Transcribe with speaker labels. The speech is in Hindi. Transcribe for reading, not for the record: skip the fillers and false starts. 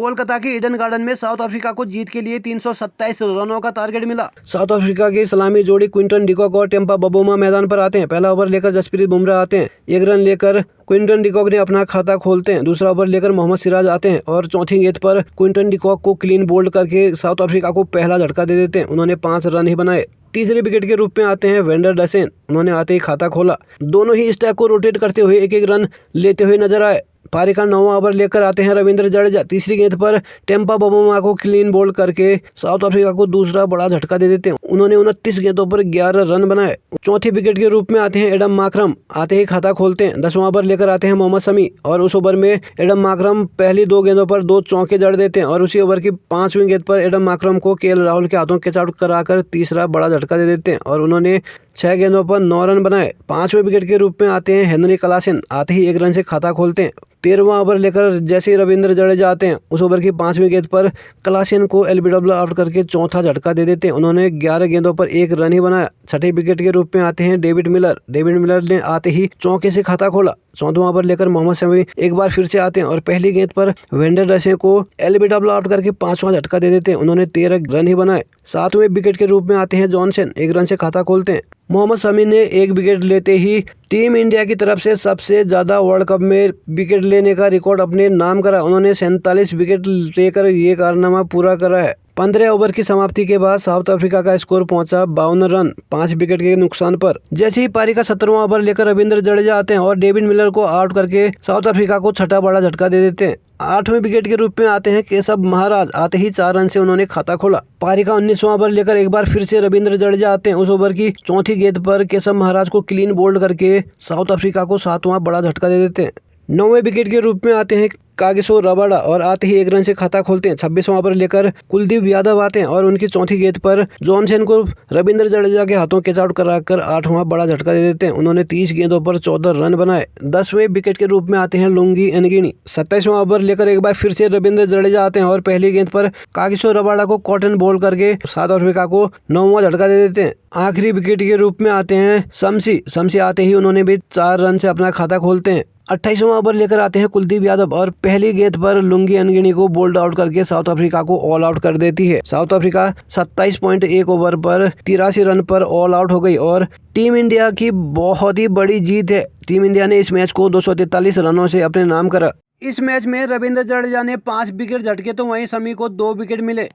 Speaker 1: कोलकाता के ईडन गार्डन में साउथ अफ्रीका को जीत के लिए 327 रनों का टारगेट मिला। साउथ अफ्रीका की सलामी जोड़ी क्विंटन डिकॉक और टेम्पा बबूमा मैदान पर आते हैं। पहला ओवर लेकर जसप्रीत बुमराह आते हैं। 1 रन लेकर क्विंटन डिकॉक ने अपना खाता खोलते हैं। दूसरा ओवर लेकर मोहम्मद सिराज आते हैं और चौथी गेंद पर क्विंटन डिकॉक को क्लीन बोल्ड करके साउथ अफ्रीका को पहला झटका दे देते हैं। उन्होंने 5 रन ही बनाए। तीसरे विकेट के रूप में आते हैं वेंडर डसेन। उन्होंने आते ही खाता खोला। दोनों ही स्टैक को रोटेट करते हुए एक एक रन लेते हुए नजर आए। पारी का 9वां ओवर लेकर आते हैं रविंद्र जडेजा। तीसरी गेंद पर टेम्पा बबूमा को क्लीन बोल्ड करके साउथ अफ्रीका को दूसरा बड़ा झटका दे देते हैं। उन्होंने 29 गेंदों पर 11 रन बनाए। चौथे विकेट के रूप में आते हैं एडम माकरम। आते ही खाता खोलते हैं। 10वां ओवर लेकर आते हैं मोहम्मद शमी और उस ओवर में एडम माकरम पहली 2 गेंदों पर 2 चौके जड़ देते हैं और उसी ओवर की 5वीं गेंद पर एडम माकरम को केएल राहुल के हाथों कैच आउट कराकर तीसरा बड़ा झटका दे देते हैं और उन्होंने 6 गेंदों पर 9 रन बनाए। 5वें विकेट के रूप में आते हैं हेनरी क्लासेन। आते ही 1 रन से खाता खोलते हैं। 13वां ओवर लेकर जैसे ही रविंद्र जडेजा आते हैं उस ओवर की 5वीं गेंद पर क्लासेन को एलबीडब्ल्यू आउट करके चौथा झटका दे देते हैं। उन्होंने 11 गेंदों पर 1 रन ही बनाया। छठे विकेट के रूप में आते हैं डेविड मिलर। डेविड मिलर ने आते ही चौके से खाता खोला। 14वां ओवर लेकर मोहम्मद शमी एक बार फिर से आते हैं और पहली गेंद पर वेंडर डसे को एलबीडब्ल्यू आउट करके 5वां झटका दे देते हैं। उन्होंने 13 रन ही बनाए। 7वें विकेट के रूप में आते हैं जॉनसन। 1 रन से खाता खोलते हैं। मोहम्मद शमी ने 1 विकेट लेते ही टीम इंडिया की तरफ से सबसे ज्यादा वर्ल्ड कप में विकेट लेने का रिकॉर्ड अपने नाम करा। उन्होंने 47 विकेट लेकर ये कारनामा पूरा करा है। 15 ओवर की समाप्ति के बाद साउथ अफ्रीका का स्कोर पहुंचा 52 रन 5 विकेट के नुकसान पर। जैसे ही पारी का 17वां ओवर लेकर रविंद्र जडेजा आते हैं और डेविड मिलर को आउट करके साउथ अफ्रीका को छठा बड़ा झटका दे देते हैं। 8वें विकेट के रूप में आते हैं केशव महाराज। आते ही 4 रन से उन्होंने खाता खोला। पारी का 19वां ओवर लेकर एक बार फिर से रविंद्र जडेजा आते हैं। उस ओवर की चौथी गेंद पर केशव महाराज को क्लीन बोल्ड करके साउथ अफ्रीका को 7वां बड़ा झटका दे देते हैं। 9वें विकेट के रूप में आते हैं कागिसो रबाडा और आते ही 1 रन से खाता खोलते हैं। 26वां ओवर लेकर कुलदीप यादव आते हैं और उनकी चौथी गेंद पर जॉनसन को रविंद्र जडेजा के हाथों कैच आउट कराकर 8वां बड़ा झटका दे देते हैं। उन्होंने 30 गेंदों पर 14 रन बनाए। 10वें विकेट के रूप में आते हैं लुंगी एनगिनी। 27वां ओवर लेकर एक बार फिर से रविंद्र जडेजा आते हैं और पहली गेंद पर कागिसो रबाडा को कॉटन बॉल करके साउथ अफ्रीका को 9वां झटका दे देते हैं। आखिरी विकेट के रूप में आते हैं शमसी आते ही उन्होंने भी 4 रन से अपना खाता खोलते हैं। 28वां ओवर लेकर आते हैं कुलदीप यादव और पहली गेंद पर लुंगी अनगिनी को बोल्ड आउट करके साउथ अफ्रीका को ऑल आउट कर देती है। साउथ अफ्रीका 27.1 ओवर पर 83 रन पर ऑल आउट हो गई और टीम इंडिया की बहुत ही बड़ी जीत है। टीम इंडिया ने इस मैच को 243 रनों से अपने नाम करा। इस मैच में रविंद्र जडेजा ने 5 विकेट झटके तो वहीं शमी को 2 विकेट मिले।